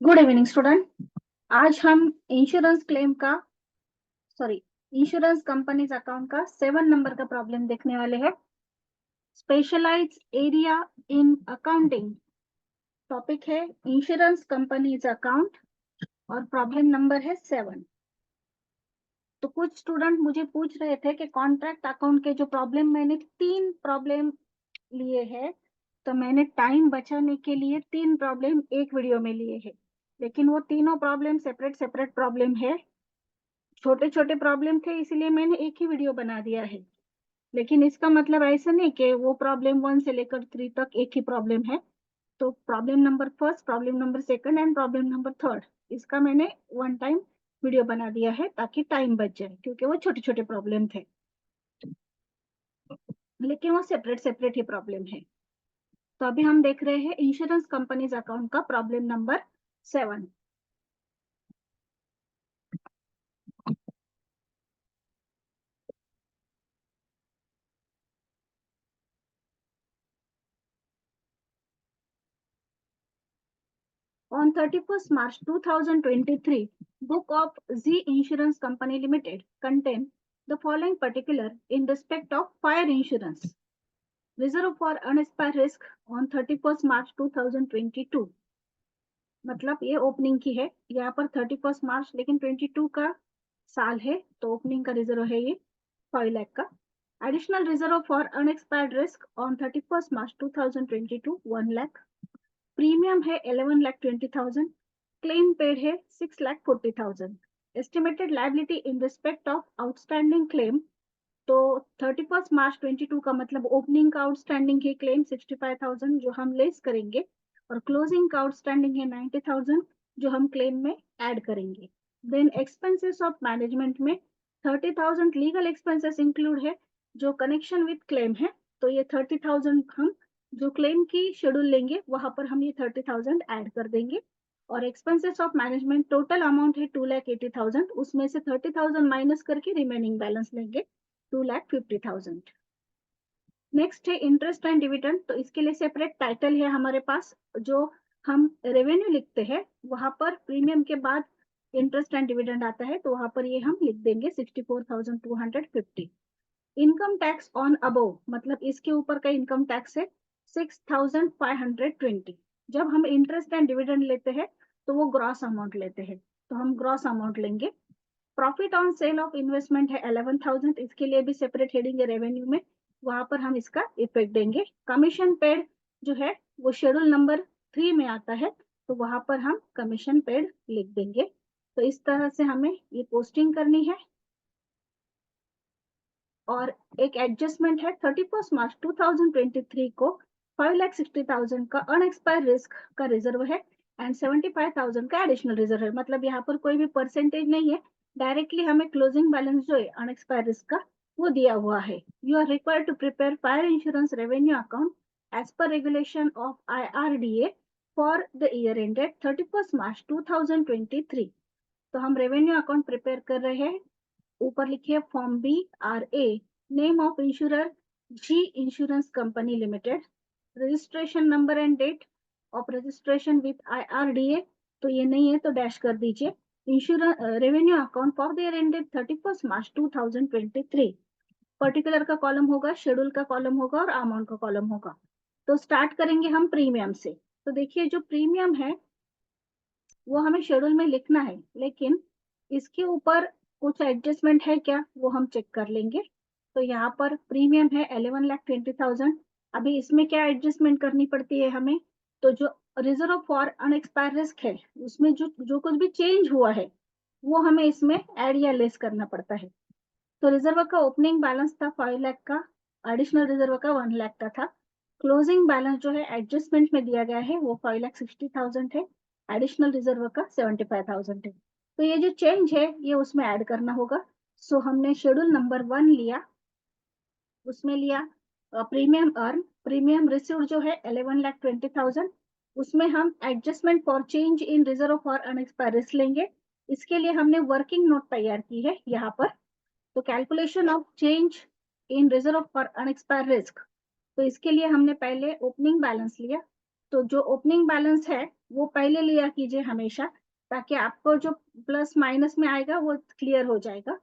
Good evening student. आज हम insurance claim का इंश्योरेंस कंपनीज अकाउंट का 7 नंबर का प्रॉब्लम देखने वाले हैं। Specialize area in accounting topic है इंश्योरेंस कंपनीज अकाउंट और प्रॉब्लम नंबर है 7। तो कुछ स्टूडेंट मुझे पूछ रहे थे कि कॉन्ट्रैक्ट अकाउंट के जो प्रॉब्लम मैंने 3 प्रॉब्लम लिए हैं, तो मैंने टाइम बचाने के लिए 3 प्रॉब्लम एक वीडियो में लिए हैं, लेकिन वो तीनों प्रॉब्लम सेपरेट सेपरेट प्रॉब्लम है। छोटे छोटे प्रॉब्लम थे इसलिए मैंने एक ही वीडियो बना दिया है, लेकिन इसका मतलब ऐसा नहीं कि वो प्रॉब्लम 1 से लेकर 3 तक एक ही प्रॉब्लम है। तो problem number first, problem number second and problem number third, इसका मैंने वन टाइम वीडियो बना दिया है ताकि टाइम बच जाए, क्योंकि वो छोटे छोटे प्रॉब्लम थे, लेकिन वो सेपरेट सेपरेट ही प्रॉब्लम है। तो अभी हम देख रहे हैं इंश्योरेंस कंपनीज अकाउंट का problem number 7। On 31st March 2023, book of Z Insurance Company Limited contain the following particular in respect of fire insurance. Reserve for unexpired risk on 31st March 2022. मतलब ये ओपनिंग की है, यहाँ पर 31st मार्च लेकिन 22 का साल है, तो ओपनिंग का रिजर्व है ये 5 लाख का। Additional reserve for unexpired risk on 31st March 2022 1 lakh. Premium है 11,20,000। क्लेम पेड है 6,40,000। Estimated liability in respect of outstanding claim, तो 31st मार्च 22 का मतलब ओपनिंग का आउटस्टैंडिंग है क्लेम 65,000 जो हम लेस करेंगे, और क्लोजिंग का आउटस्टैंडिंग है 90,000 जो हम क्लेम में ऐड करेंगे। देन एक्सपेंसेस ऑफ मैनेजमेंट में 30,000 लीगल एक्सपेंसेस इंक्लूड है जो कनेक्शन विथ क्लेम है, तो ये 30,000 हम जो क्लेम की शेड्यूल लेंगे वहां पर हम ये 30,000 ऐड कर देंगे। और expenses of management total amount है 2,80,000, उसमें से 30,000 माइनस करके रिमेनिंग बैलेंस लेंगे 2,50,000। नेक्स्ट है इंटरेस्ट एंड डिविडेंड, तो इसके लिए सेपरेट टाइटल है हमारे पास। जो हम रेवेन्यू लिखते हैं वहां पर प्रीमियम के बाद इंटरेस्ट एंड डिविडेंड आता है, तो वहां पर ये हम लिख देंगे 64,250। इनकम टैक्स ऑन अबोव मतलब इसके ऊपर का इनकम टैक्स है 6,520। जब हम इंटरेस्ट एंड डिविडेंड लेते हैं तो वो ग्रॉस अमाउंट लेते हैं, तो हम ग्रॉस अमाउंट लेंगे। Profit on sale of investment है 11,000, इसके लिए भी सेपरेट हेडिंग है रेवेन्यू में, वहां पर हम इसका इफेक्ट देंगे। कमीशन पेड जो है वो शेड्यूल नंबर 3 में आता है, तो वहां पर हम कमीशन पेड लिख देंगे। तो इस तरह से हमें ये पोस्टिंग करनी है। और एक एडजस्टमेंट है 31st मार्च 2023 को 5,60,000 का अनएक्सपायर्ड रिस्क का रिजर्व है एंड 75,000 का एडिशनल रिजर्व है। मतलब यहाँ पर कोई भी परसेंटेज नहीं है, डायरेक्टली हमें क्लोजिंग बैलेंस जो है अनएक्सपायर्ड रिस्क का वो दिया हुआ है। You are required to prepare fire insurance revenue account as per regulation of IRDA for the year ended 31st March 2023। तो हम रेवेन्यू अकाउंट प्रिपेयर कर रहे हैं। ऊपर लिखिए form BRA, name of insurer G insurance company limited, registration number and date of registration with IRDA, तो ये नहीं है तो डैश कर दीजिए। Insurance revenue account for the year ended 31st March 2023, particular का कॉलम होगा, शेड्यूल का कॉलम होगा और अमाउंट का कॉलम होगा। तो स्टार्ट करेंगे हम प्रीमियम से। तो देखिए जो प्रीमियम है वो हमें शेड्यूल में लिखना है, लेकिन इसके ऊपर कुछ एडजस्टमेंट है क्या वो हम चेक कर लेंगे। तो यहाँ पर प्रीमियम है 11,20,000। अभी इसमें क्या एडजस्टमेंट करनी पड़ती है हमें, तो जो रिजर्व फॉर अनएक्सपायर्ड रिस्क है उसमें जो जो कुछ भी चेंज हुआ है वो हमें इसमें ऐड या लेस करना पड़ता है। तो रिजर्व का ओपनिंग बैलेंस था 5 लाख का, एडिशनल रिजर्व का 1 लाख का था। क्लोजिंग बैलेंस जो है एडजस्टमेंट में दिया गया है वो 5,60,000 है, एडिशनल रिजर्व का 75,000 है। तो ये जो चेंज है ये उसमें ऐड करना होगा। सो हमने शेड्यूल नंबर 1 लिया, उसमें लिया प्रीमियम अर्न, प्रीमियम रिसीव जो है 11,20,000, उसमें हम adjustment for change in reserve for unexpired risk लेंगे। इसके लिए हमने वर्किंग नोट तैयार की है यहाँ पर। तो calculation of change in reserve for unexpired risk, तो इसके लिए हमने पहले ओपनिंग बैलेंस लिया। तो जो ओपनिंग बैलेंस है वो पहले लिया कीजिए हमेशा, ताकि आपको जो प्लस माइनस में आएगा वो क्लियर हो जाएगा।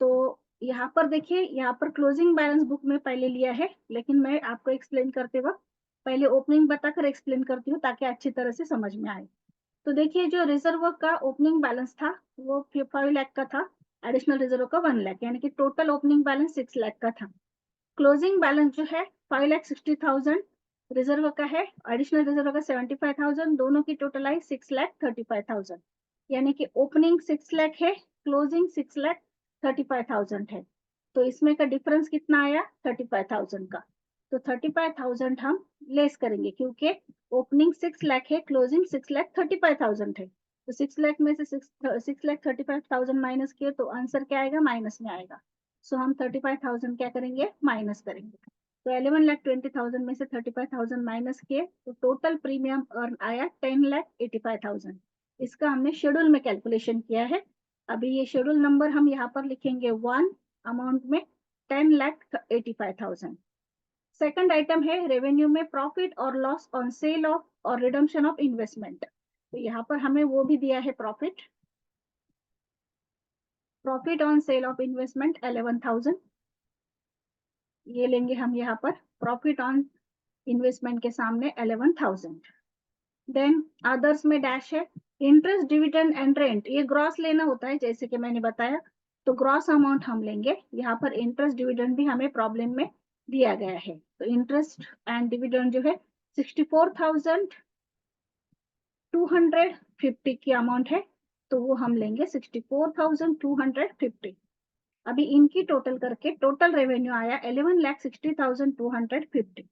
तो यहाँ पर देखिए, यहाँ पर क्लोजिंग बैलेंस बुक में पहले लिया है, लेकिन मैं आपको एक्सप्लेन करते वक्त पहले ओपनिंग बताकर एक्सप्लेन करती हूँ ताकि अच्छी तरह से समझ में आए। तो देखिए, जो रिजर्व का ओपनिंग बैलेंस था वो 5 लाख का था, एडिशनल रिजर्व का 1 लाख, यानी कि टोटल ओपनिंग बैलेंस 6 लाख का था। क्लोजिंग बैलेंस जो है 5,60,000 रिजर्व का है, एडिशनल रिजर्व का 75,000, दोनों की टोटल आई 6,35,000, यानी कि ओपनिंग 6 लाख है, क्लोजिंग 6,35,000 है। तो इसमें का डिफरेंस कितना आया? 35,000 का। तो 35,000 हम लेस करेंगे, क्योंकि ओपनिंग 6 लाख है, क्लोजिंग 6,35,000 है। तो 6 लाख में से 6,35,000 माइनस किए तो आंसर क्या आएगा? माइनस में आएगा। सो हम 35,000 क्या करेंगे? माइनस करेंगे। तो 11,20,000 में से 35,000 माइनस किए तो टोटल प्रीमियम अर्न आया 10,85,000। इसका हमने शेड्यूल में कैलकुलेशन किया है। अभी ये शेड्यूल नंबर हम यहाँ पर लिखेंगे 1 अमाउंट में 10,85,000। सेकंड आइटम है रेवेन्यू में प्रॉफिट और लॉस ऑन सेल ऑफ और रिडम्पशन ऑफ इन्वेस्टमेंट। तो यहाँ पर हमें वो भी दिया है profit on sale of investment 11,000, ये लेंगे हम यहाँ पर प्रॉफिट ऑन इन्वेस्टमेंट के सामने 11,000। देन अदर्स में डैश है इंटरेस्ट, डिविडेंड एंड रेंट, ये ग्रॉस लेना होता है जैसे कि मैंने बताया, तो ग्रॉस अमाउंट हम लेंगे। यहाँ पर इंटरेस्ट डिविडेंड भी हमें प्रॉब्लम में दिया गया है, तो इंटरेस्ट एंड डिविडेंड जो है 64,250 की अमाउंट है, तो वो हम लेंगे 64,250। अभी इनकी टोटल करके टोटल रेवेन्यू आया 11,60,250।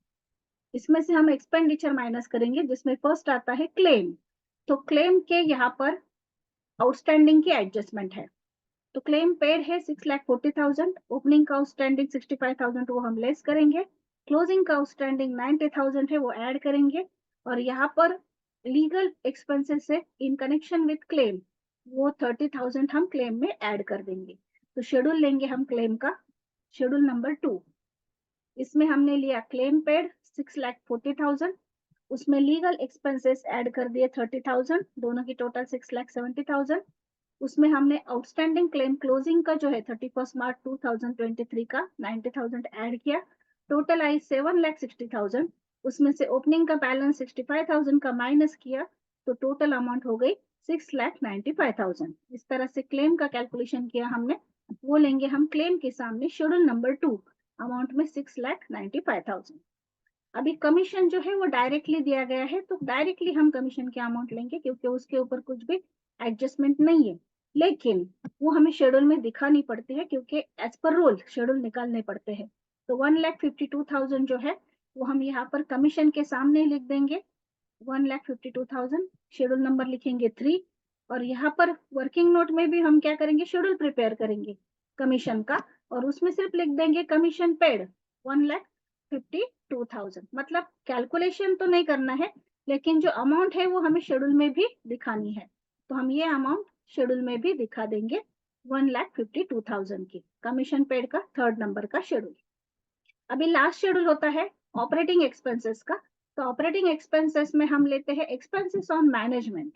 इसमें से हम एक्सपेंडिचर माइनस करेंगे, जिसमें फर्स्ट आता है क्लेम। तो क्लेम के यहाँ पर आउटस्टैंडिंग की एडजस्टमेंट है। तो क्लेम पेड है 6,40,000, ओपनिंग का आउटस्टैंडिंग 65,000 वो हम लेस करेंगे, क्लोजिंग का आउटस्टैंडिंग 90,000 है वो ऐड करेंगे, और यहाँ पर लीगल एक्सपेंसेस है इन कनेक्शन विथ क्लेम, वो 30,000 हम क्लेम में ऐड कर देंगे। तो शेड्यूल लेंगे हम क्लेम का, शेड्यूल नंबर 2। इसमें हमने लिया क्लेम पेड 6,40,000, उसमें लीगल एक्सपेंसेस ऐड कर दिए 30,000, दोनों की टोटल 6,70,000। उसमें हमने आउटस्टैंडिंग क्लेम क्लोजिंग का जो है 31 मार्च 2023 का 90,000 ऐड किया, टोटल आई 7,60,000। उसमें से ओपनिंग का बैलेंस 65,000 का माइनस किया, तो टोटल अमाउंट हो गई 6,95,000। इस तरह से क्लेम का कैलकुलेशन किया हमने, वो लेंगे हम क्लेम के सामने शेड्यूल नंबर 2 अमाउंट में 6,95,000। अभी कमीशन जो है वो डायरेक्टली दिया गया है, तो डायरेक्टली हम कमीशन के अमाउंट लेंगे क्योंकि उसके ऊपर कुछ भी एडजस्टमेंट नहीं है, लेकिन वो हमें शेड्यूल में दिखानी पड़ती है क्योंकि एज पर रूल शेड्यूल निकालने पड़ते हैं। तो 1,52,000 जो है वो हम यहाँ पर कमीशन के सामने लिख देंगे, 1,52,000, शेड्यूल नंबर लिखेंगे 3, और यहाँ पर वर्किंग नोट में भी हम क्या करेंगे? शेड्यूल प्रिपेयर करेंगे कमीशन का, और उसमें सिर्फ लिख देंगे कमीशन पेड 1,52,000। मतलब कैलकुलेशन तो नहीं करना है, लेकिन जो अमाउंट है वो हमें शेड्यूल में भी दिखानी है, तो हम ये अमाउंट शेड्यूल में भी दिखा देंगे 1,52,000 की, कमीशन पेड का थर्ड नंबर का शेड्यूल। अभी लास्ट शेड्यूल होता है ऑपरेटिंग एक्सपेंसेस का। तो ऑपरेटिंग एक्सपेंसेस में हम लेते हैं एक्सपेंसेस ऑन मैनेजमेंट।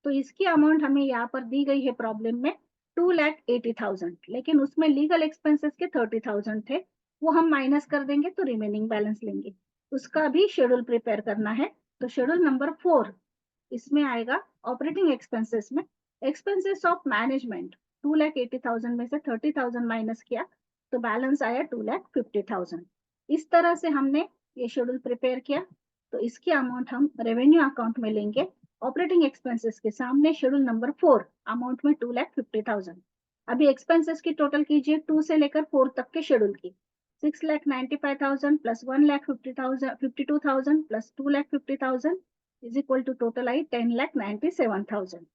तो इसकी अमाउंट हमें यहाँ पर दी गई है प्रॉब्लम में 2,80,000, लेकिन उसमें लीगल एक्सपेंसेस के 30,000 थे, वो हम माइनस कर देंगे तो रिमेनिंग बैलेंस लेंगे, उसका भी शेड्यूल प्रिपेयर करना है। तो शेड्यूल नंबर 4 इसमें आएगा ऑपरेटिंग एक्सपेंसेस में एक्सपेंसेस ऑफ मैनेजमेंट 2,80,000 में से 30,000 माइनस किया, तो बैलेंस आया 2,50,000। इस तरह से हमने ये शेड्यूल प्रिपेयर किया। तो इसकी अमाउंट हम रेवेन्यू अकाउंट में लेंगे, ऑपरेटिंग एक्सपेंसेस के सामने शेड्यूल नंबर 4 अमाउंट में 2,50,000। अभी एक्सपेंसेस की टोटल कीजिए 2 से लेकर 4 तक के शेड्यूल की, 6,95,000 plus 1,52,000 plus 2,50,000 is equal to total I 10,97,000।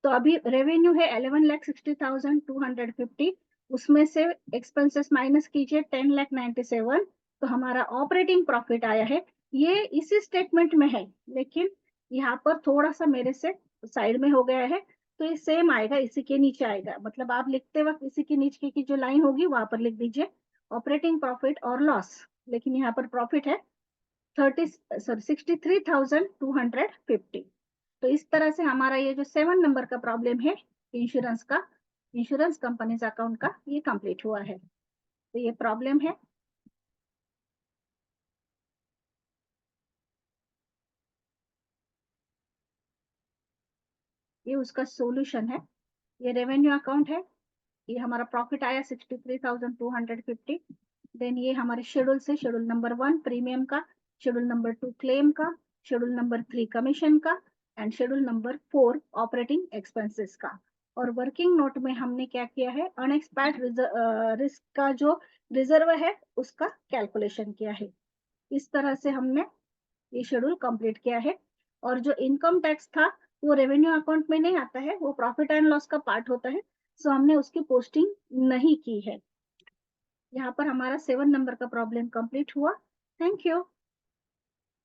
तो अभी रेवेन्यू है 11,60,250, उसमें से एक्सपेंसेस माइनस कीजिए 10,97,000, तो हमारा ऑपरेटिंग प्रॉफिट आया है। ये इसी स्टेटमेंट में है, लेकिन यहाँ पर थोड़ा सा मेरे से साइड में हो गया है, तो ये सेम आएगा, इसी के नीचे आएगा। मतलब आप लिखते वक्त इसी के नीचे की जो लाइन होगी वहां पर लिख दीजिए ऑपरेटिंग प्रॉफिट और लॉस, लेकिन यहाँ पर प्रॉफिट है 63,250। तो इस तरह से हमारा ये जो 7 नंबर का प्रॉब्लम है इंश्योरेंस का, इंश्योरेंस कंपनीज अकाउंट का, ये कंप्लीट हुआ है। तो ये प्रॉब्लम है। ये उसका सॉल्यूशन है। ये रेवेन्यू अकाउंट है। ये हमारा प्रॉफिट आया 63,250। देन ये हमारे शेड्यूल से, शेड्यूल नंबर 1 प्रीमियम का, शेड्यूल नंबर 2 क्लेम का, शेड्यूल नंबर 3 कमीशन का, and schedule number 4 operating expenses का। और वर्किंग नोट में हमने क्या किया है, अनएक्सपायर्ड रिस्क का जो रिजर्व है उसका कैलकुलेशन किया है। इस तरह से हमने ये शेड्यूल कंप्लीट किया है। और जो इनकम टैक्स था वो रेवेन्यू अकाउंट में नहीं आता है, वो प्रॉफिट एंड लॉस का पार्ट होता है, सो हमने उसकी पोस्टिंग नहीं की है। यहाँ पर हमारा 7 नंबर का प्रॉब्लम कंप्लीट हुआ। Thank you.